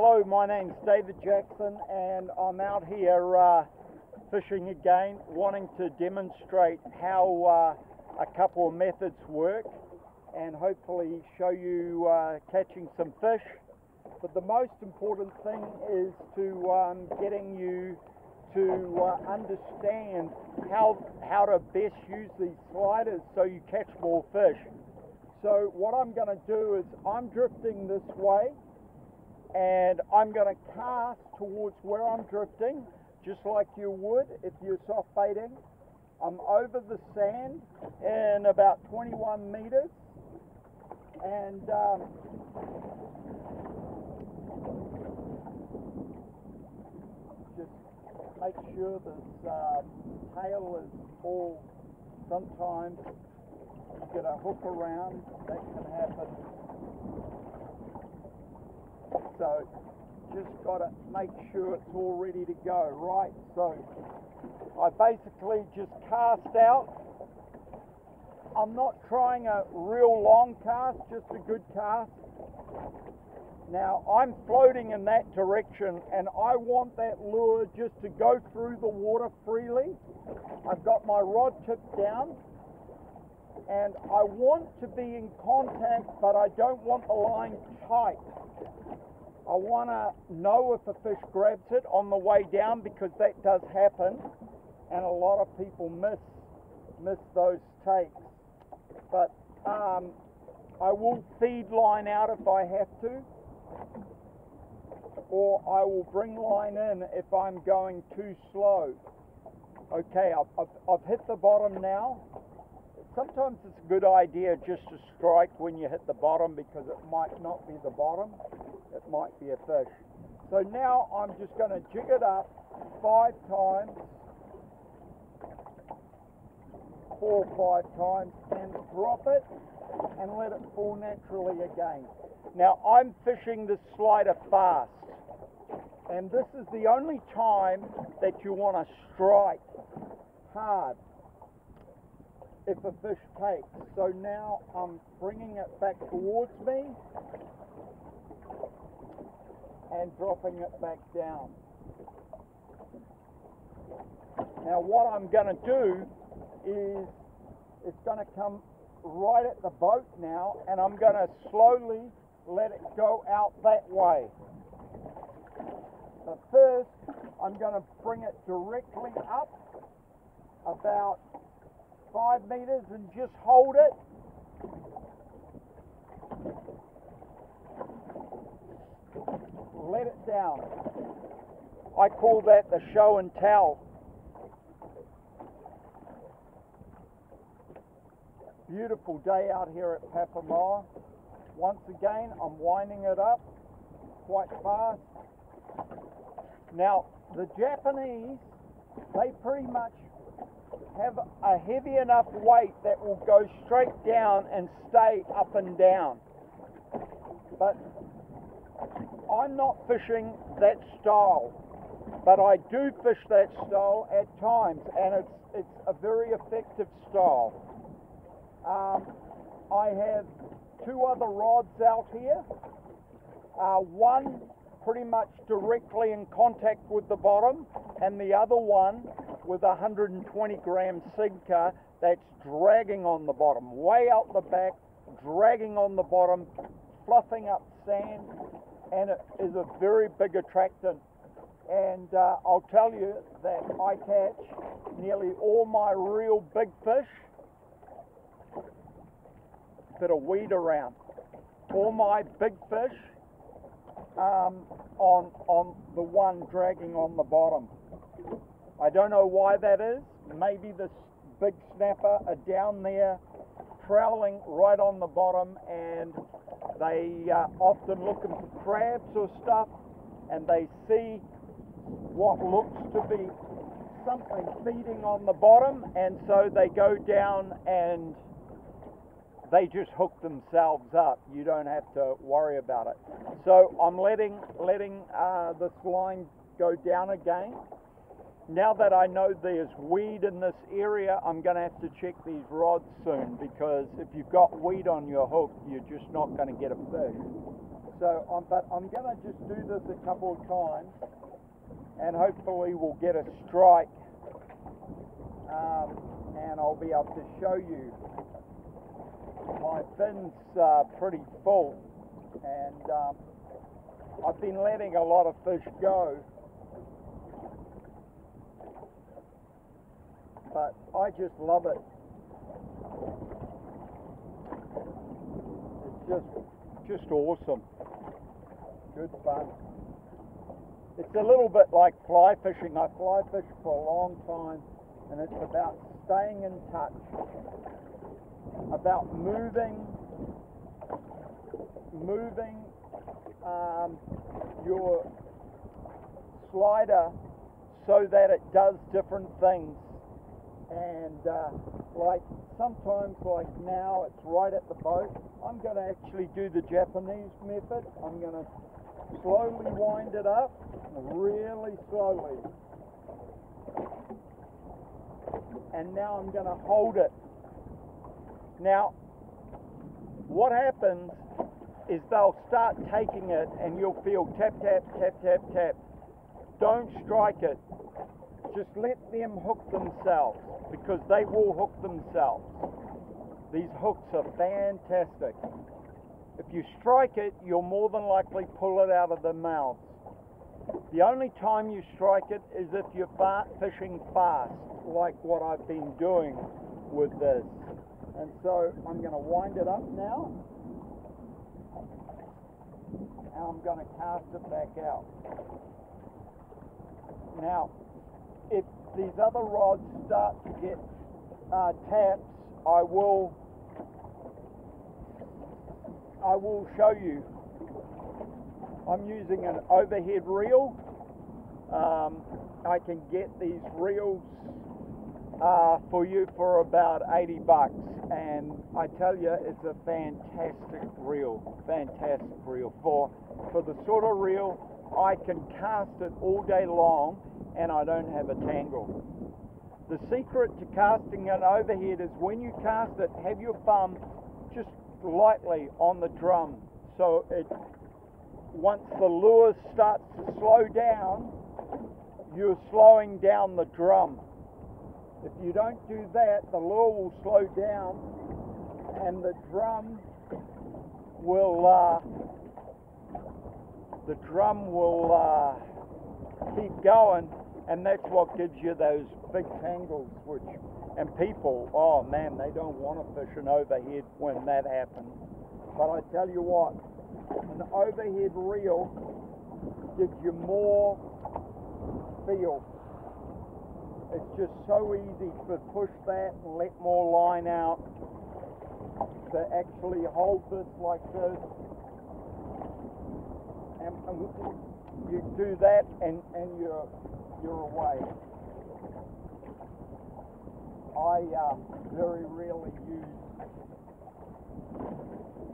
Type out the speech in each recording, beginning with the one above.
Hello, my name's David Jackson and I'm out here fishing again, wanting to demonstrate how a couple of methods work and hopefully show you catching some fish. But the most important thing is to getting you to understand how to best use these sliders so you catch more fish. So what I'm going to do is I'm drifting this way and I'm going to cast towards where I'm drifting, just like you would if you're soft baiting. I'm over the sand in about 21 meters and just make sure this tail is all, sometimes you get a hook around, that can happen. So just got to make sure it's all ready to go, right? So I basically just cast out. I'm not trying a real long cast, just a good cast. Now I'm floating in that direction and I want that lure just to go through the water freely. I've got my rod tip down and I want to be in contact, but I don't want the line tight. I want to know if a fish grabs it on the way down, because that does happen and a lot of people miss those takes. But I will feed line out if I have to, or I will bring line in if I'm going too slow. Okay, I've hit the bottom now. Sometimes it's a good idea just to strike when you hit the bottom, because it might not be the bottom, it might be a fish. So now I'm just going to jig it up 4 or 5 times and drop it and let it fall naturally again. Now I'm fishing this slider fast, and this is the only time that you want to strike hard if a fish takes. So now I'm bringing it back towards me and dropping it back down. Now what I'm going to do is it's going to come right at the boat now, and I'm going to slowly let it go out that way. But first I'm going to bring it directly up about 5 meters and just hold it. Let it down. I call that the show and tell. Beautiful day out here at Papamoa. Once again, I'm winding it up quite fast. Now, the Japanese, they pretty much have a heavy enough weight that will go straight down and stay up and down. But I'm not fishing that style, but I do fish that style at times, and it's a very effective style. I have 2 other rods out here. One pretty much directly in contact with the bottom, and the other one with a 120 gram sinker that's dragging on the bottom, way out the back, dragging on the bottom, fluffing up sand, and it is a very big attractant. And I'll tell you that I catch nearly all my real big fish. Bit of weed around. All my big fish on the one dragging on the bottom. I don't know why that is. Maybe this big snapper are down there prowling right on the bottom, and they often looking for crabs or stuff, and they see what looks to be something feeding on the bottom, and so they go down and they just hook themselves up. You don't have to worry about it. So I'm letting this line go down again. Now that I know there's weed in this area, I'm going to have to check these rods soon, because if you've got weed on your hook, you're just not going to get a fish. So, but I'm going to just do this a couple of times, and hopefully we'll get a strike, and I'll be able to show you. My bin's pretty full, and I've been letting a lot of fish go, but I just love it. It's just awesome. Good fun. It's a little bit like fly fishing. I fly fish for a long time, and it's about staying in touch, about moving your slider so that it does different things. And like sometimes, like now, it's right at the boat. I'm going to actually do the Japanese method. I'm going to slowly wind it up, really slowly. And now I'm going to hold it. Now, what happens is they'll start taking it and you'll feel tap, tap, tap, tap, tap. Don't strike it. Just let them hook themselves, because they will hook themselves. These hooks are fantastic. If you strike it, you'll more than likely pull it out of their mouths. The only time you strike it is if you're fishing fast, like what I've been doing with this. And so I'm going to wind it up now, and I'm going to cast it back out. Now, if these other rods start to get taps, I will show you. I'm using an overhead reel. I can get these reels for you for about 80 bucks, and I tell you, it's a fantastic reel for the sort of reel I can cast it all day long and I don't have a tangle. The secret to casting an overhead is when you cast it, have your thumb just lightly on the drum, so it, once the lure starts to slow down, you're slowing down the drum. If you don't do that, the lure will slow down and the drum will keep going, and that's what gives you those big tangles. And people, oh man, they don't want to fish an overhead when that happens. But I tell you what, an overhead reel gives you more feel. It's just so easy to push that and let more line out, to actually hold this like this, and you do that and you're away. I very rarely use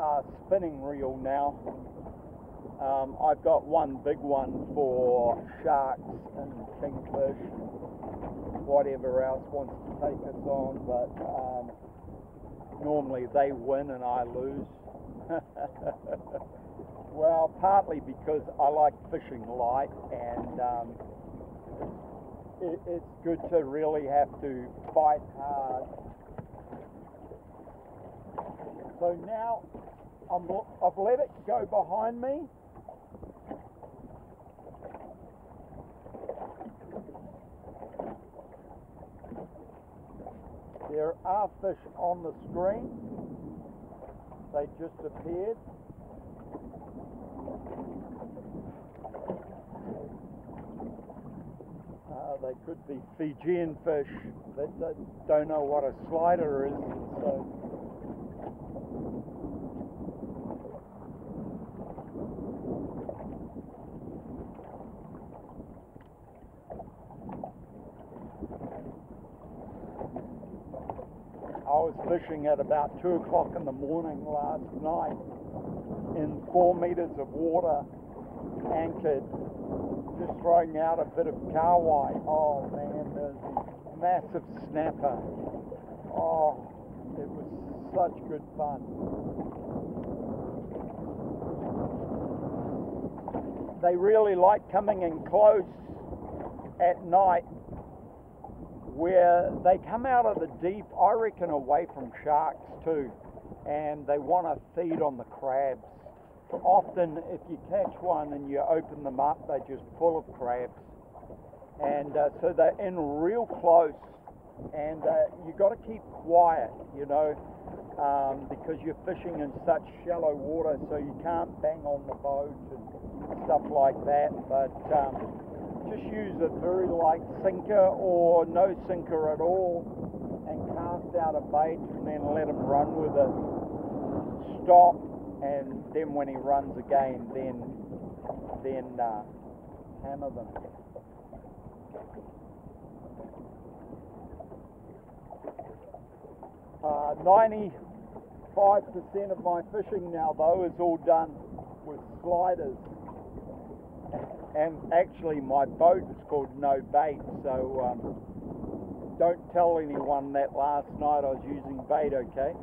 a spinning reel now. I've got one big one for sharks and kingfish, whatever else wants to take us on, but normally they win and I lose. Well, partly because I like fishing light, and it's good to really have to fight hard. So now I've let it go behind me. There are fish on the screen. They just appeared. They could be Fijian fish that don't know what a slider is. So I was fishing at about 2 o'clock in the morning last night in 4 meters of water, anchored, just throwing out a bit of kahawai. Oh man, there's a massive snapper. Oh, it was such good fun. they really like coming in close at night, where they come out of the deep, I reckon away from sharks too, and they want to feed on the crabs. Often if you catch one and you open them up, they're just full of crabs, and so they're in real close, and you got to keep quiet, you know, because you're fishing in such shallow water, so you can't bang on the boat and stuff like that. But just use a very light sinker or no sinker at all, and cast out a bait, and then let him run with it. Stop, and then when he runs again, then hammer them. 95% of my fishing now, though, is all done with sliders. And actually, my boat is called No Bait, so don't tell anyone that last night I was using bait, okay?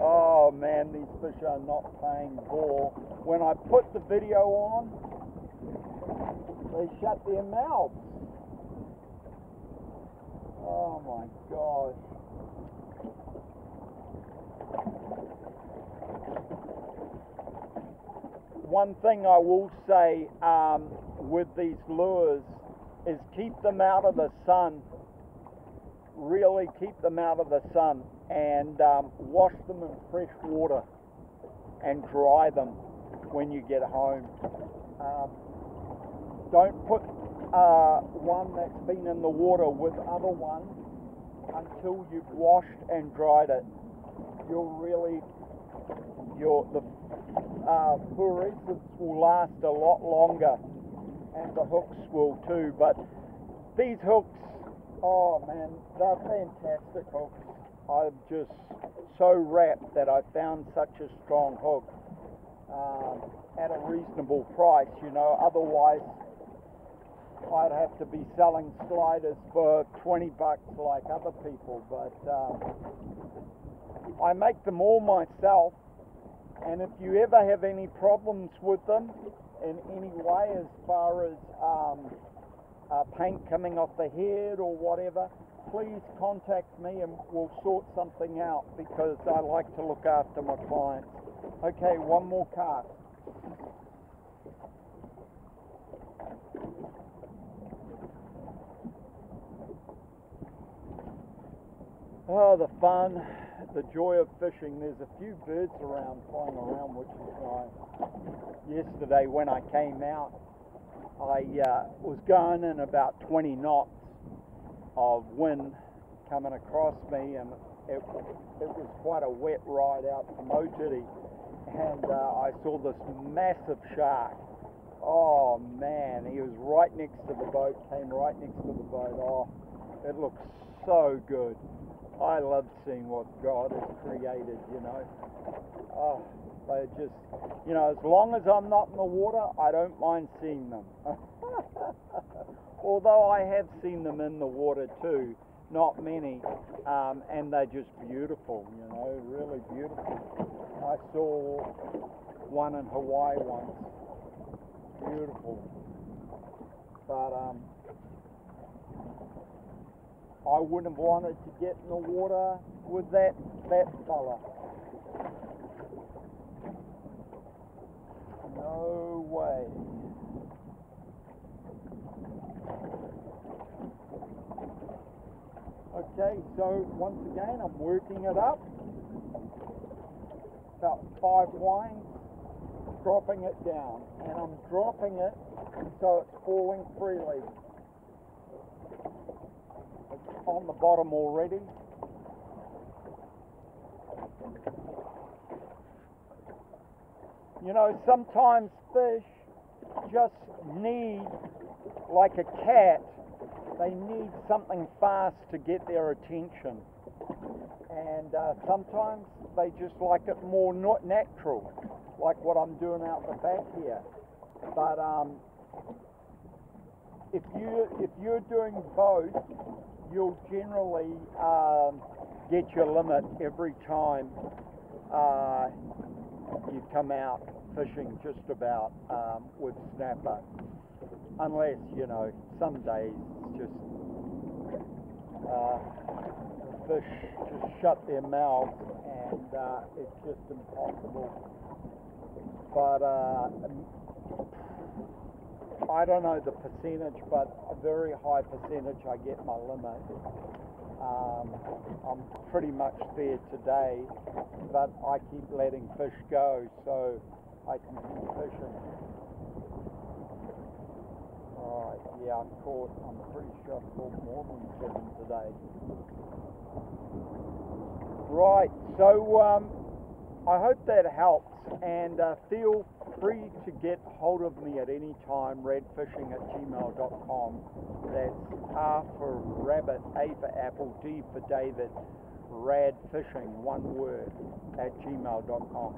Oh man, these fish are not playing ball. When I put the video on, they shut their mouths. Oh my gosh. One thing I will say with these lures is keep them out of the sun. Really keep them out of the sun, and wash them in fresh water and dry them when you get home. Don't put one that's been in the water with other ones until you've washed and dried it. The fluorescence will last a lot longer, and the hooks will too. But these hooks, oh man, they're fantastic hooks. I'm just so wrapped that I found such a strong hook at a reasonable price, you know. Otherwise I'd have to be selling sliders for 20 bucks like other people. But I make them all myself, and if you ever have any problems with them in any way, as far as paint coming off the head or whatever, please contact me and we'll sort something out, because I like to look after my clients. Okay, one more cast. Oh, the fun, the joy of fishing. There's a few birds around, flying around, which is nice. Yesterday when I came out, I was going in about 20 knots of wind coming across me, and it was quite a wet ride out to Motiri, and I saw this massive shark. Oh man, he was right next to the boat, came right next to the boat. Oh, it looks so good. I love seeing what God has created, you know. Oh, they just, you know, as long as I'm not in the water, I don't mind seeing them. Although I have seen them in the water too, not many, and they're just beautiful, you know, really beautiful. I saw one in Hawaii once, beautiful. But I wouldn't have wanted to get in the water with that fella. No way. Okay, so once again I'm working it up. About 5 winds, dropping it down. And I'm dropping it so it's falling freely. It's on the bottom already. You know, sometimes fish just need, like a cat, they need something fast to get their attention. And sometimes they just like it more natural, like what I'm doing out the back here. But if you're doing both, you'll generally get your limit every time you come out fishing just about with snapper, unless, you know, some days just fish just shut their mouths and it's just impossible. But I don't know the percentage, but a very high percentage I get my limit. I'm pretty much there today, but I keep letting fish go so I can keep fishing. Alright, yeah, I'm pretty sure I've caught more than 7 today. Right, so I hope that helps, and feel free to get hold of me at any time, radfishing@gmail.com. That's R for rabbit, A for apple, D for David, radfishing, one word, @gmail.com.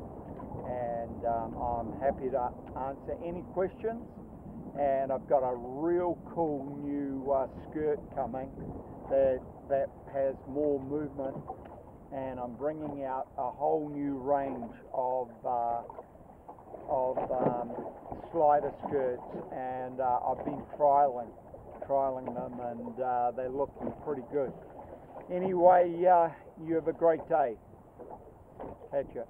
And I'm happy to answer any questions. And I've got a real cool new skirt coming that has more movement, and I'm bringing out a whole new range of slider skirts, and I've been trialing them, and they're looking pretty good. Anyway, you have a great day. Catch ya.